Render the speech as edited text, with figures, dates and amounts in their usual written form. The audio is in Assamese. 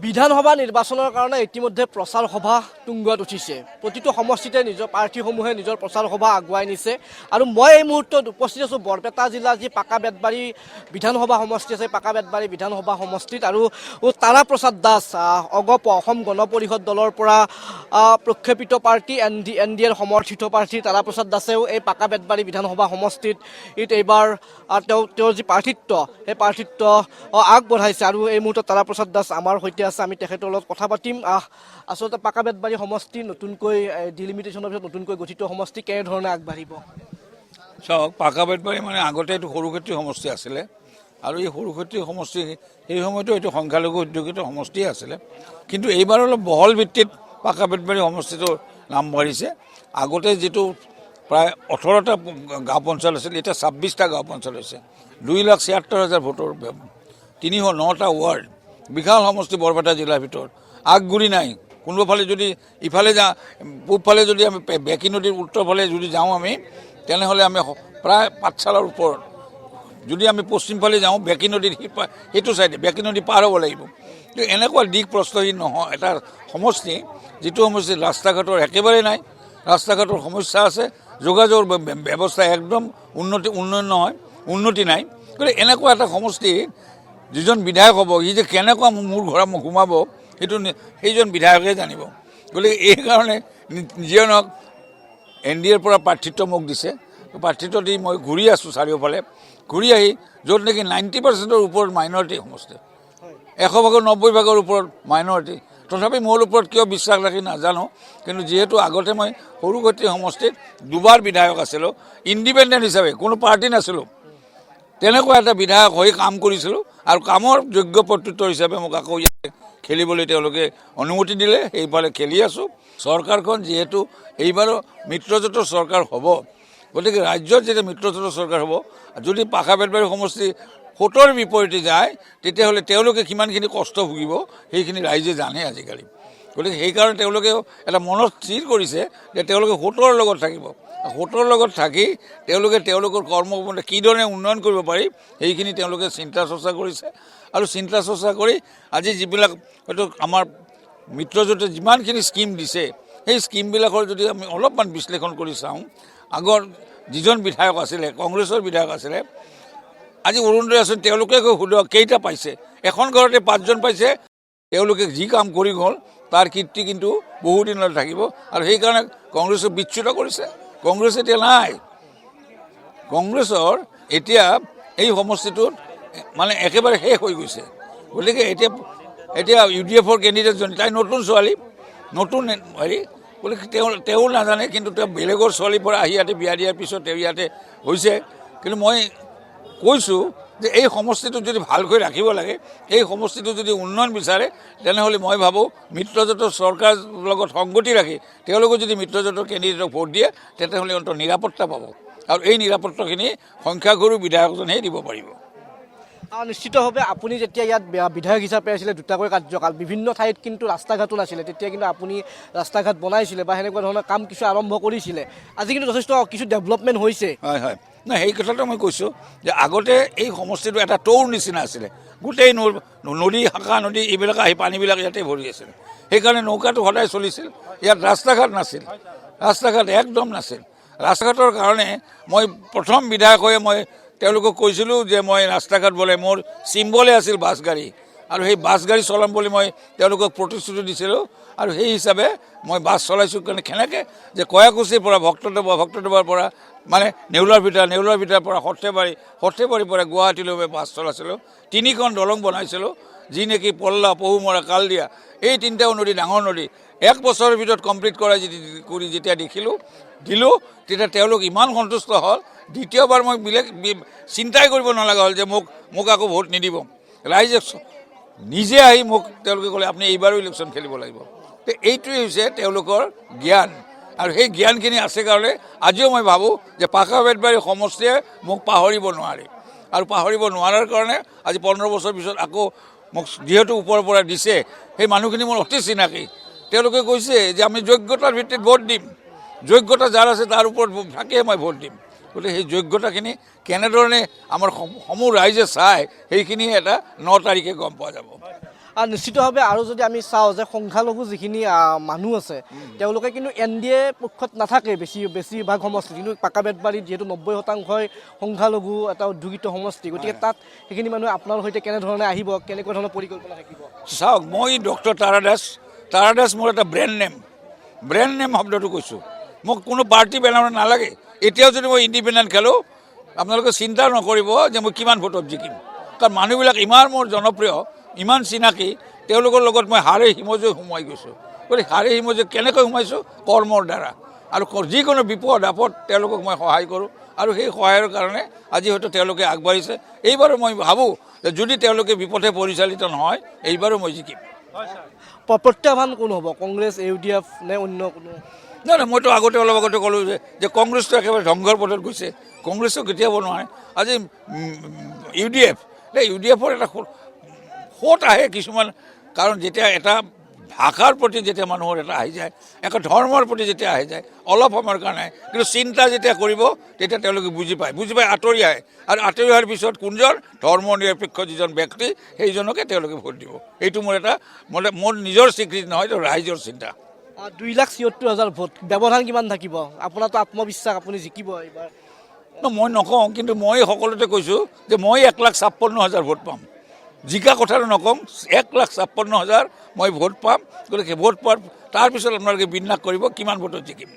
বিধানসভা নিৰ্বাচনৰ কাৰণে ইতিমধ্যে প্ৰচাৰ সভা তুংগত উঠিছে। প্ৰতিটো সমষ্টিতে নিজৰ প্ৰাৰ্থীসমূহে নিজৰ প্ৰচাৰ সভা আগুৱাই নিছে আৰু মই এই মুহূৰ্তত উপস্থিত আছোঁ বৰপেটা জিলাৰ যি পাকা বেতবাৰী বিধানসভা সমষ্টি আছে, পাকা বেতবাৰী বিধানসভা সমষ্টিত। আৰু তাৰা প্ৰসাদ দাস অগপ অসম গণ পৰিষদ দলৰ পৰা প্ৰক্ষেপিত প্ৰাৰ্থী NDAৰ সমৰ্থিত প্ৰাৰ্থী তাৰা প্ৰসাদ দাসেও এই পাকা বেতবাৰী বিধানসভা সমষ্টিত এইবাৰ তেওঁৰ যি প্ৰাৰ্থিত্ব সেই প্ৰাৰ্থিত্ব আগবঢ়াইছে। আৰু এই মুহূৰ্তত তাৰা প্ৰসাদ দাস আমাৰ সৈতে আছে, আমি তেখেতৰ লগত কথা পাতিম। আচলতে পাকা বেতবাৰী সমষ্টি নতুনকৈ ডিলিমিটেশ্যনৰ পিছত নতুনকৈ গঠিত সমষ্টি কেনেধৰণে আগবাঢ়িব? চাওক, পাকা বেতবাৰী মানে আগতে এইটো সৰুক্ষেত্ৰী সমষ্টি আছিলে আৰু এই সৰুক্ষেত্ৰী সমষ্টি সেই সময়তো এইটো সংখ্যালঘু উদ্যোগিত সমষ্টিয়ে আছিলে, কিন্তু এইবাৰ অলপ বহল ভিত্তিত পাকা বেতবাৰী সমষ্টিটোৰ নাম বাঢ়িছে। আগতে যিটো প্ৰায় 18টা গাঁও পঞ্চায়ত আছিল, এতিয়া 26টা গাঁও পঞ্চায়ত হৈছে, 2,76,000 ভোটৰ 309টা ৱাৰ্ড, বিশাল সমষ্টি বৰপেটা জিলাৰ ভিতৰত। আগগুৰি নাই। কোনোবাফালে যদি ইফালে পূবফালে যদি আমি বেকী নদীৰ উত্তৰফালে যদি যাওঁ আমি, তেনেহ'লে আমি প্ৰায় পাঠশালাৰ ওপৰত। যদি আমি পশ্চিমফালে যাওঁ বেকী নদীৰ সেইটো চাইডে বেকী নদী পাৰ হ'ব লাগিব। কিন্তু এনেকুৱা দিশ প্ৰস্তুতি নহয় এটা সমষ্টি, যিটো সমষ্টিত ৰাস্তা ঘাটৰ একেবাৰে নাই, ৰাস্তা ঘাটৰ সমস্যা আছে, যোগাযোগৰ ব্যৱস্থা একদম উন্নয়ন নহয়, উন্নতি নাই। গতিকে এনেকুৱা এটা সমষ্টি যিজন বিধায়ক হ'ব, সি যে কেনেকুৱা মোৰ ঘৰত সোমাব সেইটো সেইজন বিধায়কে জানিব। গতিকে এইকাৰণে যিয়ে নহওক NDAৰ পৰা প্ৰাৰ্থিত্ব মোক দিছে। প্ৰাৰ্থিত্ব দি মই ঘূৰি আছোঁ চাৰিওফালে, ঘূৰি আহি য'ত নেকি 90%ৰ ওপৰত মাইনৰিটি সমষ্টি, 100%, 90% ওপৰত মাইনৰিটি। তথাপি মোৰ ওপৰত কিয় বিশ্বাস ৰাখি নাজানো, কিন্তু যিহেতু আগতে মই সৰুক্ষেত্ৰী সমষ্টিত দুবাৰ বিধায়ক আছিলোঁ, ইণ্ডিপেণ্ডেণ্ট হিচাপে, কোনো পাৰ্টি নাছিলোঁ, তেনেকুৱা এটা বিধায়ক হৈ কাম কৰিছিলোঁ আৰু কামৰ যোগ্য প্ৰত্যুত্তৰ হিচাপে মোক আকৌ ইয়াতে খেলিবলৈ তেওঁলোকে অনুমতি দিলে। সেইফালে খেলি আছোঁ। চৰকাৰখন যিহেতু এইবাৰো মিত্ৰজোঁটৰ চৰকাৰ হ'ব, গতিকে ৰাজ্যত যেতিয়া মিত্ৰজোঁটৰ চৰকাৰ হ'ব, যদি পাকা বেতবাৰী সমষ্টি 70ৰ বিপৰীতে যায়, তেতিয়াহ'লে তেওঁলোকে কিমানখিনি কষ্ট ভুগিব সেইখিনি ৰাইজে জানে আজিকালি। গতিকে সেইকাৰণে তেওঁলোকে এটা মনত স্থিৰ কৰিছে যে তেওঁলোকে 70ৰ লগত থাকিব। 70ৰ লগত থাকি তেওঁলোকে তেওঁলোকৰ কৰ্মপন্থা কিদৰে উন্নয়ন কৰিব পাৰি সেইখিনি তেওঁলোকে চিন্তা চৰ্চা কৰিছে। আৰু চিন্তা চৰ্চা কৰি আজি যিবিলাক হয়তো আমাৰ মিত্ৰজোঁটে যিমানখিনি স্কিম দিছে, সেই স্কিমবিলাকৰ যদি আমি অলপমান বিশ্লেষণ কৰি চাওঁ, আগৰ যিজন বিধায়ক আছিলে, কংগ্ৰেছৰ বিধায়ক আছিলে, আজি অৰুণোদয় আঁচনি তেওঁলোকে কেইটা পাইছে? এখন ঘৰতে 5জন পাইছে। তেওঁলোকে যি কাম কৰি গ'ল তাৰ কীৰ্তি কিন্তু বহুদিনলৈ থাকিব। আৰু সেইকাৰণে কংগ্ৰেছক বিচ্যুত কৰিছে। কংগ্ৰেছ এতিয়া নাই। কংগ্ৰেছৰ এতিয়া এই সমষ্টিটোত মানে একেবাৰে শেষ হৈ গৈছে। গতিকে এতিয়া UDFৰ কেণ্ডিডেটজনী, তাই নতুন ছোৱালী, নতুন হেৰি, গতিকে তেওঁ নাজানে, কিন্তু তেওঁ বেলেগৰ ছোৱালীৰ পৰা আহি ইয়াতে বিয়া দিয়াৰ পিছত তেওঁ ইয়াতে হৈছে। কিন্তু মই কৈছোঁ যে এই সমষ্টিটো যদি ভালকৈ ৰাখিব লাগে, এই সমষ্টিটো যদি উন্নয়ন বিচাৰে, তেনেহ'লে মই ভাবোঁ মিত্ৰজোঁটৰ চৰকাৰৰ লগত সংগতি ৰাখি তেওঁলোকে যদি মিত্ৰজোঁটৰ কেণ্ডিডেটক ভোট দিয়ে, তেতিয়াহ'লে অন্তত নিৰাপত্তা পাব। আৰু এই নিৰাপত্তাখিনি সংখ্যাগুৰু বিধায়কজনেহে দিব পাৰিব। নিশ্চিতভাৱে আপুনি যেতিয়া ইয়াত বিধায়ক হিচাপে আছিলে, দুটাকৈ কাৰ্যকাল, বিভিন্ন ঠাইত কিন্তু ৰাস্তা ঘাটো নাছিলে, তেতিয়া কিন্তু আপুনি ৰাস্তা ঘাট বনাইছিলে বা সেনেকুৱা ধৰণৰ কাম কিছু আৰম্ভ কৰিছিলে। আজি কিন্তু যথেষ্ট কিছু ডেভেলপমেণ্ট হৈছে। হয় হয়, নাই সেই কথাটো মই কৈছোঁ যে আগতে এই সমষ্টিটো এটা টৌৰ নিচিনা আছিলে। গোটেই নদী, শাখা নদী এইবিলাক আহি পানীবিলাক ইয়াতে ভৰি আছিল। সেইকাৰণে নৌকাটো সদায় চলিছিল। ইয়াত ৰাস্তা ঘাট নাছিল, ৰাস্তা ঘাট একদম নাছিল। ৰাস্তা ঘাটৰ কাৰণে মই প্ৰথম বিধায়ক হৈ মই তেওঁলোকক কৈছিলোঁ যে মই ৰাস্তা ঘাট বোলে মোৰ চিম্বলে আছিল বাছ গাড়ী, আৰু সেই বাছ গাড়ী চলাম বুলি মই তেওঁলোকক প্ৰতিশ্ৰুতি দিছিলোঁ। আৰু সেই হিচাপে মই বাছ চলাইছোঁ। কাৰণে কেনেকৈ যে কয়াকুছিৰ পৰা ভক্তদেৱৰ পৰা মানে নেউলাৰ ভিতাৰ পৰা সৰ্থেবাৰীৰ পৰা গুৱাহাটীলৈ বাছ চলাইছিলোঁ। 3খন দলং বনাইছিলোঁ, যি নেকি পল্লা, পহুমৰা, কালদিয়া, এই 3টাও নদী ডাঙৰ নদী 1 বছৰৰ ভিতৰত কমপ্লিট কৰি যেতিয়া দিলোঁ, তেতিয়া তেওঁলোক ইমান সন্তুষ্ট হ'ল, দ্বিতীয়বাৰ মই চিন্তাই কৰিব নলগা হ'ল যে মোক আকৌ ভোট নিদিব। ৰাইজে নিজে আহি মোক তেওঁলোকে ক'লে আপুনি এইবাৰো ইলেকশ্যন খেলিব লাগিব। তো এইটোৱেই হৈছে তেওঁলোকৰ জ্ঞান, আৰু সেই জ্ঞানখিনি আছে কাৰণে আজিও মই ভাবোঁ যে পাকা বেতবাৰী সমষ্টিয়ে মোক পাহৰিব নোৱাৰে। আৰু পাহৰিব নোৱাৰাৰ কাৰণে আজি 15 বছৰ পিছত আকৌ মোক যিহেতু ওপৰৰ পৰা দিছে, সেই মানুহখিনি মোৰ অতি চিনাকি। তেওঁলোকে কৈছে যে আমি যোগ্যতাৰ ভিত্তিত ভোট দিম, যোগ্যতা যাৰ আছে তাৰ ওপৰত থাকিয়ে মই ভোট দিম। গতিকে সেই যোগ্যতাখিনি কেনেধৰণে আমাৰ সমূহ ৰাইজে চায় সেইখিনি এটা 9 তাৰিখে গম পোৱা যাব। নিশ্চিতভাৱে আৰু যদি আমি চাওঁ যে সংখ্যালঘু যিখিনি মানুহ আছে তেওঁলোকে কিন্তু NDA পক্ষত নাথাকে বেছিভাগ সমষ্টি, কিন্তু পাকা বেতবাৰীত যিহেতু 90% সংখ্যালঘু এটা উদ্যোগিত সমষ্টি, গতিকে তাত সেইখিনি মানুহে আপোনাৰ সৈতে কেনেধৰণে আহিব, কেনেকুৱা ধৰণৰ পৰিকল্পনা থাকিব? চাওক, মই ডক্টৰ তাৰাদাস মোৰ এটা ব্ৰেণ্ড নেম শব্দটো কৈছোঁ। মোক কোনো পাৰ্টি বেনাৰ নালাগে। এতিয়াও যদি মই ইণ্ডিপেণ্ডেণ্ট খেলোঁ, আপোনালোকে চিন্তা নকৰিব যে মই কিমান ভোটত জিকিম, কাৰণ মানুহবিলাক ইমান মোৰ জনপ্ৰিয়, ইমান চিনাকি, তেওঁলোকৰ লগত মই হাড়ে হিমজে সোমাই গৈছোঁ। গতিকে হাড়ে হিমজে কেনেকৈ সোমাইছোঁ? কৰ্মৰ দ্বাৰা। আৰু যিকোনো বিপদ আপদ তেওঁলোকক মই সহায় কৰোঁ, আৰু সেই সহায়ৰ কাৰণে আজি হয়তো তেওঁলোকে আগবাঢ়িছে। এইবাৰো মই ভাবোঁ যে যদি তেওঁলোকে বিপথে পৰিচালিত নহয়, এইবাৰো মই জিকিম। প্ৰত্যাহ্বান কোন হ'ব, কংগ্ৰেছ, UDF নে অন্য কোনো? নাই, মইতো অলপ আগতে ক'লোঁ যে কংগ্ৰেছটো একেবাৰে ধ্বংসৰ পথত গৈছে। কংগ্ৰেছটো কেতিয়াও নোৱাৰে। আজি UDFৰ এটা সোঁত আহে কিছুমান, কাৰণ যেতিয়া এটা ভাষাৰ প্ৰতি যেতিয়া মানুহৰ এটা আহি যায়, এটা ধৰ্মৰ প্ৰতি যেতিয়া আহি যায় অলপ সময়ৰ কাৰণে, কিন্তু চিন্তা যেতিয়া কৰিব তেতিয়া তেওঁলোকে বুজি পায় আঁতৰি আহে, আৰু আঁতৰি অহাৰ পিছত কোনজন ধৰ্ম নিৰপেক্ষ যিজন ব্যক্তি সেইজনকে তেওঁলোকে ভোট দিব। এইটো মোৰ নিজৰ স্বীকৃতি নহয়, এইটো ৰাইজৰ চিন্তা। 2,76,000 ভোট, ব্যৱধান কিমান থাকিব? আপোনাৰতো আত্মবিশ্বাস, আপুনি জিকিব এইবাৰ? মই নকওঁ, কিন্তু মই সকলোতে কৈছোঁ যে মই 1,56,000 ভোট পাম। জিকা কথাটো নকওঁ, 1,56,000 মই ভোট পাম। গতিকে ভোট পোৱাৰ তাৰপিছত আপোনালোকে বিন্যাস কৰিব কিমান ভোটত জিকিম।